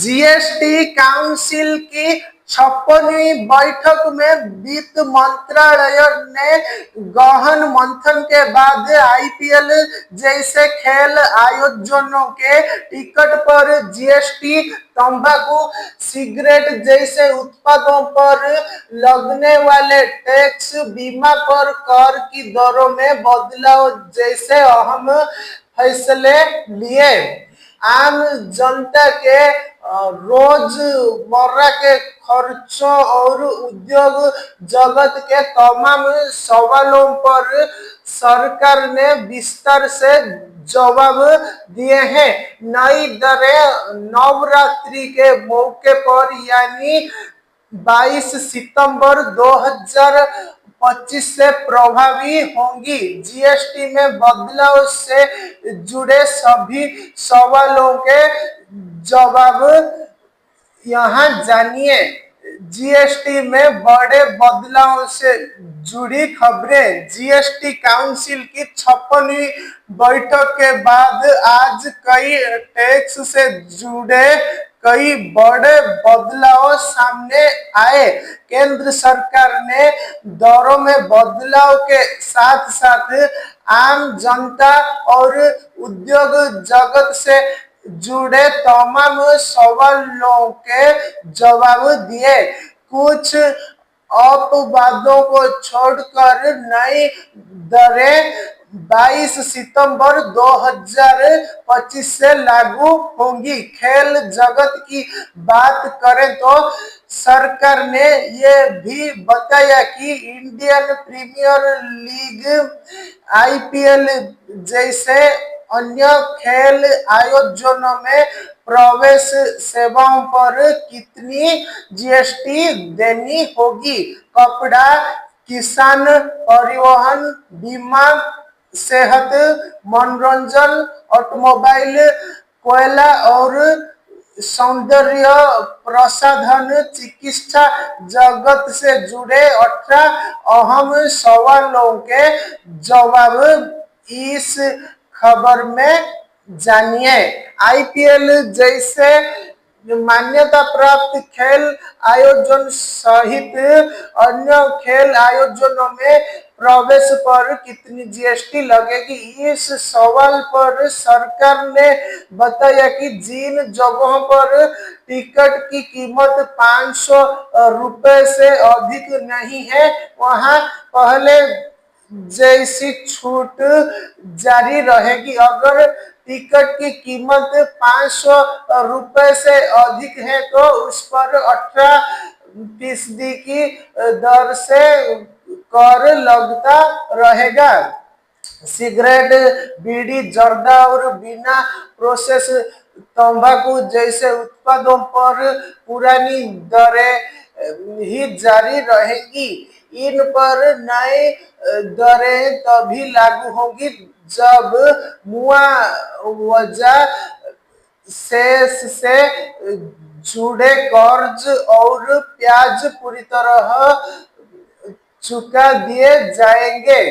GST council की 56वीं बैठक में वित्त मंत्रालय ने गहन मंथन के बाद आईपीएल जैसे खेल आयोजनों के टिकट पर जीएसटी, तंबाकू, सिगरेट जैसे उत्पादों पर लगने वाले टैक्स, बीमा पर कर की दरों में बदलाव जैसे अहम फैसले लिए। आम जनता के रोजमर्रा के खर्चों और उद्योग जगत के तमाम सवालों पर सरकार ने विस्तार से जवाब दिए हैं। नई दरें नवरात्रि के मौके पर यानी 22 सितंबर 2025 से प्रभावी होंगी। जीएसटी में बदलाव से जुड़े सभी सवालों के जवाब यहाँ जानिए। जीएसटी में बड़े बदलाव से जुड़ी खबरें। जीएसटी काउंसिल की 56वीं बैठक के बाद आज कई टैक्स से जुड़े कई बड़े बदलाव सामने आए। केंद्र सरकार ने दरों में बदलाव के साथ साथ आम जनता और उद्योग जगत से जुड़े तमाम सवालों के जवाब दिए। कुछ अपवादों को छोड़कर नई दरें 22 सितंबर 2025 से लागू होंगी। खेल जगत की बात करें तो सरकार ने यह भी बताया कि इंडियन प्रीमियर लीग, आईपीएल जैसे अन्य खेल आयोजनों में प्रवेश सेवाओं पर कितनी जीएसटी देनी होगी। कपड़ा, किसान, परिवहन, बीमा, सेहत, मनोरंजन, ऑटोमोबाइल, कोयला और सौंदर्य प्रसाधन, चिकित्सा जगत से जुड़े 18 अहम सवालों के जवाब इस खबर में जानिए। आईपीएल जैसे मान्यता प्राप्त खेल आयोजन सहित अन्य खेल आयोजनों में प्रवेश पर कितनी जीएसटी लगेगी। इस सवाल पर सरकार ने बताया कि जिन जगहों पर टिकट की कीमत 500 रुपए से अधिक नहीं है वहां पहले जैसी छूट जारी रहेगी। अगर टिकट की कीमत 500 रुपए से अधिक है तो उस पर 18% की दर से कर लगता रहेगा। सिगरेट, बीड़ी, जर्दा और बिना प्रोसेस तंबाकू जैसे उत्पादों पर पुरानी दरें ही जारी रहेगी। इन पर नई दरें तभी लागू होंगी जब मुआवजा शेष से जुड़े कर्ज और ब्याज पूरी तरह चुका दिए जाएंगे।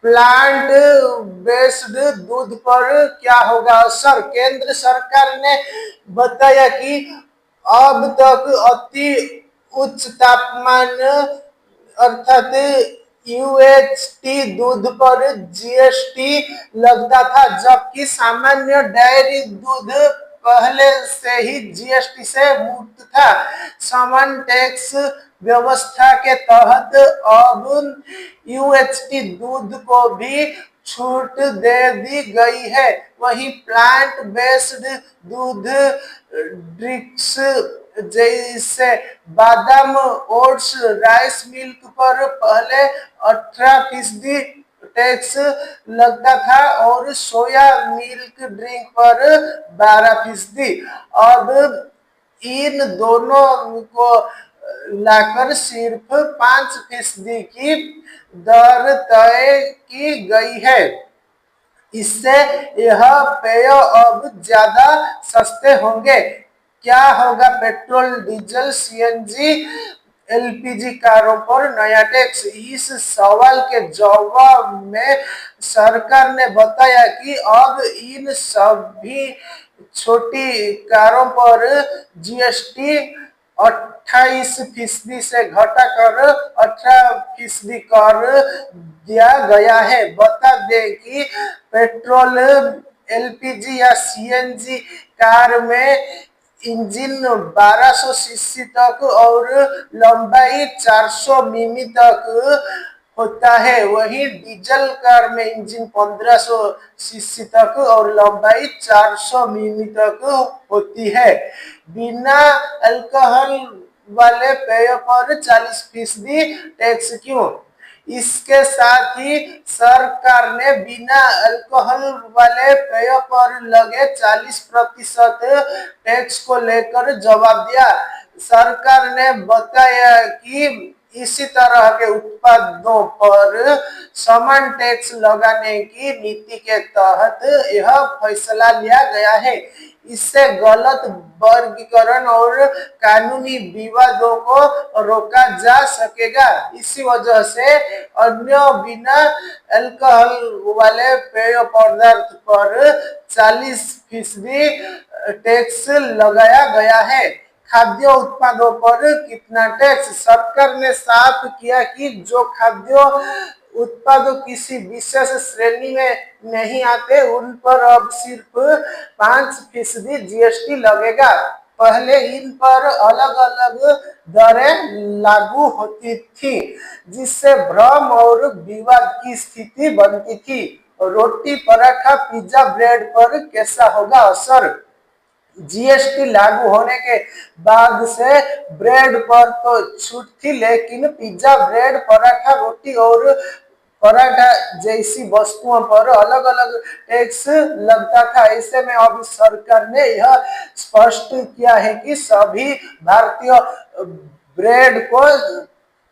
प्लांट बेस्ड दूध पर क्या होगा असर। केंद्र सरकार ने बताया कि अब तक अति उच्च तापमान अर्थात यूएचटी दूध पर जीएसटी लगता था, जबकि सामान्य डेयरी दूध पहले से ही जीएसटी से मुक्त था। समान टैक्स व्यवस्था के तहत अब यूएचटी दूध को भी छूट दे दी गई है। वहीं प्लांट बेस्ड दूध ड्रिंक्स जैसे बादाम, ओट्स, राइस मिल्क पर पहले 18% टैक्स लगता था और सोया मिल्क ड्रिंक पर 12%। अब इन दोनों को लाकर सिर्फ 5% की दर तय की गई है। इससे यह पेय अब ज्यादा सस्ते होंगे। क्या होगा पेट्रोल, डीजल, सीएनजी, एलपीजी कारों पर नया टैक्स। इस सवाल के जवाब में सरकार ने बताया कि अब इन सभी छोटी कारों पर जीएसटी 28% से घटाकर 18% कर दिया गया है। बता दें कि पेट्रोल, एलपीजी या सीएनजी कार में इंजन 1200 सीसी तक और लंबाई 400 मिमी तक होता है। वहीं डीजल कार में इंजन 1500 सीसी तक और लंबाई 400 मिमी तक होती है। बिना अल्कोहल वाले पेय पर 40% टैक्स क्यों? इसके साथ ही सरकार ने बिना अल्कोहल वाले पेय पर लगे 40% टैक्स को लेकर जवाब दिया। सरकार ने बताया कि इसी तरह के उत्पादों पर समान टैक्स लगाने की नीति के तहत यह फैसला लिया गया है। इससे गलत वर्गीकरण और कानूनी विवादों को रोका जा सकेगा। इसी वजह से अन्य बिना अल्कोहल वाले पेय पदार्थ पर 40% टैक्स लगाया गया है। खाद्य उत्पादों पर कितना टैक्स? सरकार ने साफ किया कि जो खाद्य उत्पाद किसी विशेष श्रेणी में नहीं आते उन पर अब सिर्फ 5% जीएसटी लगेगा। पहले इन पर अलग अलग दरें लागू होती थी, जिससे भ्रम और विवाद की स्थिति बनती थी। रोटी, पराठा, पिज्जा, ब्रेड पर कैसा होगा असर? जीएसटी लागू होने के बाद से ब्रेड पर तो छूट थी, लेकिन पिज्जा, ब्रेड, पराठा, रोटी और पराठा जैसी वस्तुओं पर अलग अलग टैक्स लगता था। ऐसे में अब सरकार ने यह स्पष्ट किया है कि सभी भारतीय ब्रेड को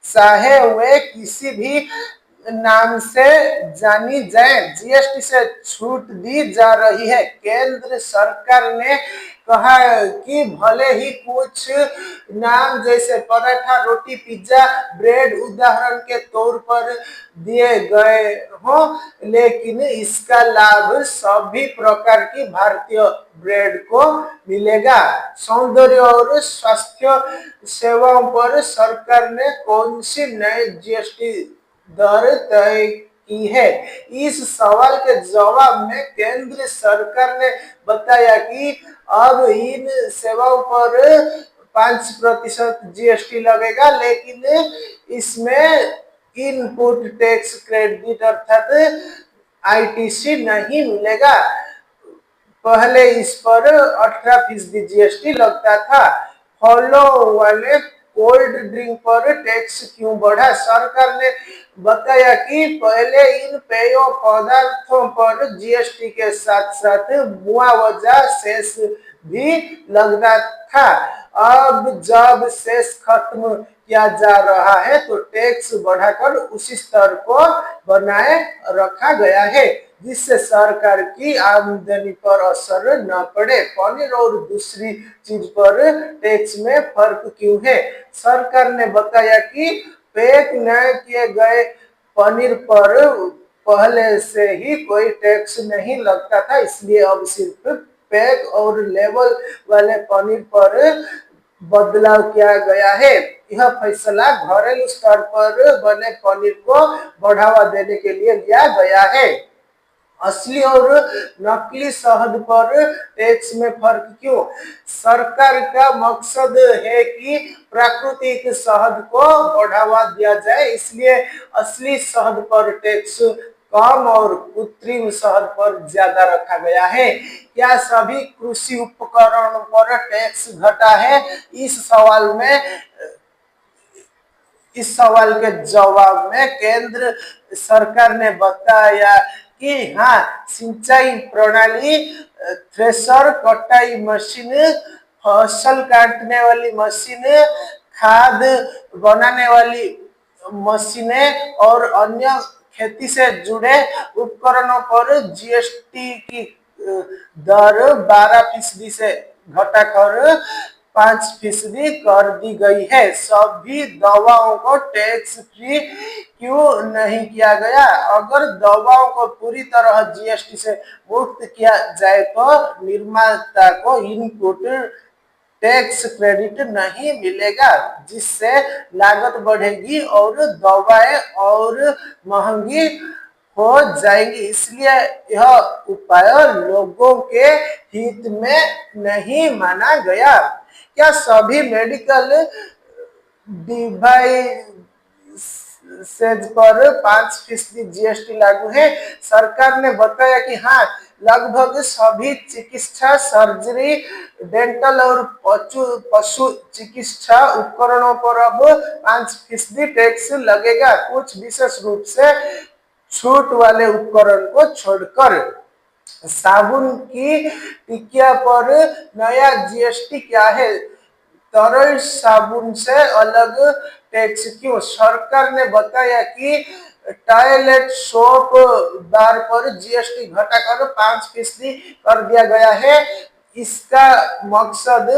चाहे वे किसी भी नाम से जानी जाए जीएसटी से छूट दी जा रही है। केंद्र सरकार ने कहा कि भले ही कुछ नाम जैसे पराठा, रोटी, पिज्जा, ब्रेड उदाहरण के तौर पर दिए गए हों, लेकिन इसका लाभ सभी प्रकार की भारतीय ब्रेड को मिलेगा। सौंदर्य और स्वास्थ्य सेवाओं पर सरकार ने कौन सी नई जीएसटी दर तय की है? इस सवाल के जवाब में केंद्र सरकार ने बताया कि अब इन सेवाओं पर 5% जीएसटी लगेगा, लेकिन इसमें इनपुट टैक्स क्रेडिट अर्थात आईटीसी नहीं मिलेगा। पहले इस पर 18% जीएसटी लगता था। फलों वाले कोल्ड ड्रिंक पर टैक्स क्यों बढ़ा? सरकार ने बताया कि पहले इन पेय पदार्थों पर जीएसटी के साथ साथ मुआवजा सेस भी लगता था। अब जब सेस खत्म किया जा रहा है तो टैक्स बढ़ाकर उसी स्तर को बनाए रखा गया है, जिससे सरकार की आमदनी पर असर न पड़े। पनीर और दूसरी चीज पर टैक्स में फर्क क्यों है? सरकार ने बताया कि पैक न किए गए पनीर पर पहले से ही कोई टैक्स नहीं लगता था, इसलिए अब सिर्फ पैक और लेबल वाले पनीर पर बदलाव किया गया है। यह फैसला घरेलू स्तर पर बने पनीर को बढ़ावा देने के लिए लिया गया है। असली और नकली शहद पर टैक्स में फर्क क्यों? सरकार का मकसद है कि प्राकृतिक शहद को बढ़ावा दिया जाए, इसलिए असली शहद पर टैक्स कम और कृत्रिम शहद पर ज्यादा रखा गया है। क्या सभी कृषि उपकरणों पर टैक्स घटा है? इस सवाल के जवाब में केंद्र सरकार ने बताया कि हाँ, सिंचाई प्रणाली, थ्रेशर, कटाई मशीन, फसल काटने वाली मशीन, खाद बनाने वाली मशीनें और अन्य खेती से जुड़े उपकरणों पर जीएसटी की दर 12% से घटाकर 5% कर दी गई है। सभी दवाओं को टैक्स फ्री क्यों नहीं किया गया? अगर दवाओं को पूरी तरह जीएसटी से मुक्त किया जाए तो निर्माता को इनपुट टैक्स क्रेडिट नहीं मिलेगा, जिससे लागत बढ़ेगी और दवाएं और महंगी हो जाएंगी। इसलिए यह उपाय लोगों के हित में नहीं माना गया। क्या सभी मेडिकल डिवाइसेज पर 5% जीएसटी लागू है? सरकार ने बताया कि हाँ, लगभग सभी चिकित्सा, सर्जरी, डेंटल और पशु चिकित्सा उपकरणों पर अब 5% टैक्स लगेगा, कुछ विशेष रूप से छूट वाले उपकरण को छोड़कर। साबुन की टिकिया पर नया जीएसटी क्या है? तरल साबुन से अलग टैक्स क्यों? सरकार ने बताया कि टॉयलेट सोप बार पर जीएसटी घटाकर 5% कर दिया गया है। इसका मकसद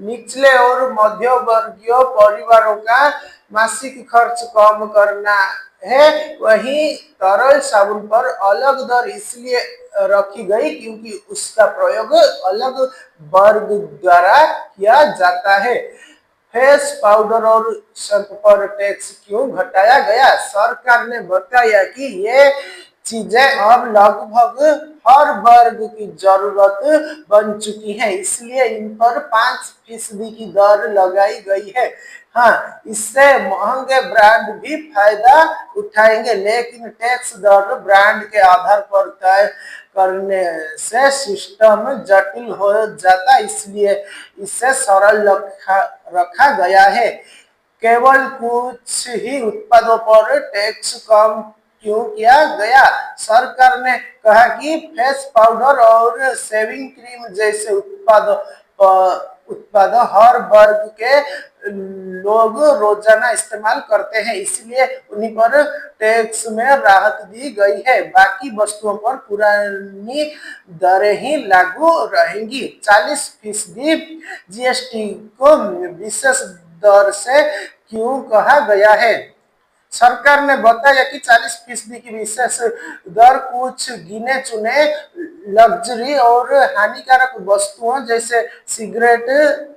निचले और मध्य वर्गीय परिवारों का मासिक खर्च कम करना है। वहीं तरल साबुन पर अलग दर इसलिए रखी गई क्योंकि उसका प्रयोग अलग वर्ग द्वारा किया जाता है। फेस पाउडर और शैम्पू पर टैक्स क्यों घटाया गया? सरकार ने बताया कि ये चीजें अब लगभग हर वर्ग की जरूरत बन चुकी है, इसलिए इन पर 5% की दर लगाई गई है। हाँ, इससे महंगे ब्रांड भी फायदा उठाएंगे, लेकिन टैक्स दर ब्रांड के आधार पर तय करने से सिस्टम जटिल हो जाता, इसलिए इसे सरल रखा गया है। केवल कुछ ही उत्पादों पर टैक्स कम क्यों किया गया? सरकार ने कहा कि फेस पाउडर और शेविंग क्रीम जैसे उत्पाद हर वर्ग के लोग रोजाना इस्तेमाल करते हैं, इसलिए उन्हीं पर टैक्स में राहत दी गई है। बाकी वस्तुओं पर पुरानी दरें ही लागू रहेंगी। 40% जीएसटी को विशेष दर से क्यों कहा गया है? सरकार ने बताया कि 40% की विशेष दर कुछ गिने चुने लग्जरी और हानिकारक वस्तुओं जैसे सिगरेट,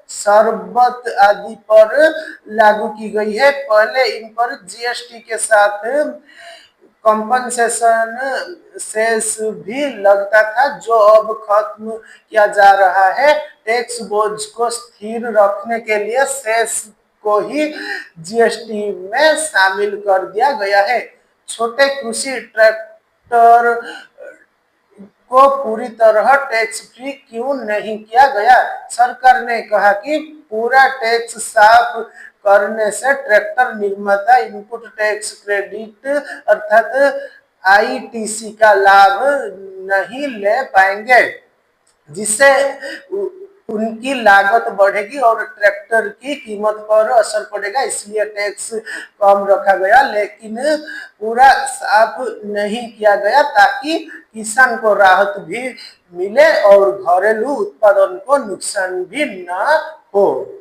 शरबत आदि पर लागू की गई है। पहले इन पर जीएसटी के साथ कंपनसेशन सेस भी लगता था, जो अब खत्म किया जा रहा है। टैक्स बोझ को स्थिर रखने के लिए सेस को ही जीएसटी में शामिल कर दिया गया है। छोटे कृषि ट्रैक्टर को पूरी तरह टैक्स फ्री क्यों नहीं किया गया? सरकार ने कहा कि पूरा टैक्स साफ करने से ट्रैक्टर निर्माता इनपुट टैक्स क्रेडिट अर्थात आईटीसी का लाभ नहीं ले पाएंगे, जिससे उनकी लागत बढ़ेगी और ट्रैक्टर की कीमत पर असर पड़ेगा। इसलिए टैक्स कम रखा गया, लेकिन पूरा साफ नहीं किया गया ताकि किसान को राहत भी मिले और घरेलू उत्पादन को नुकसान भी न हो।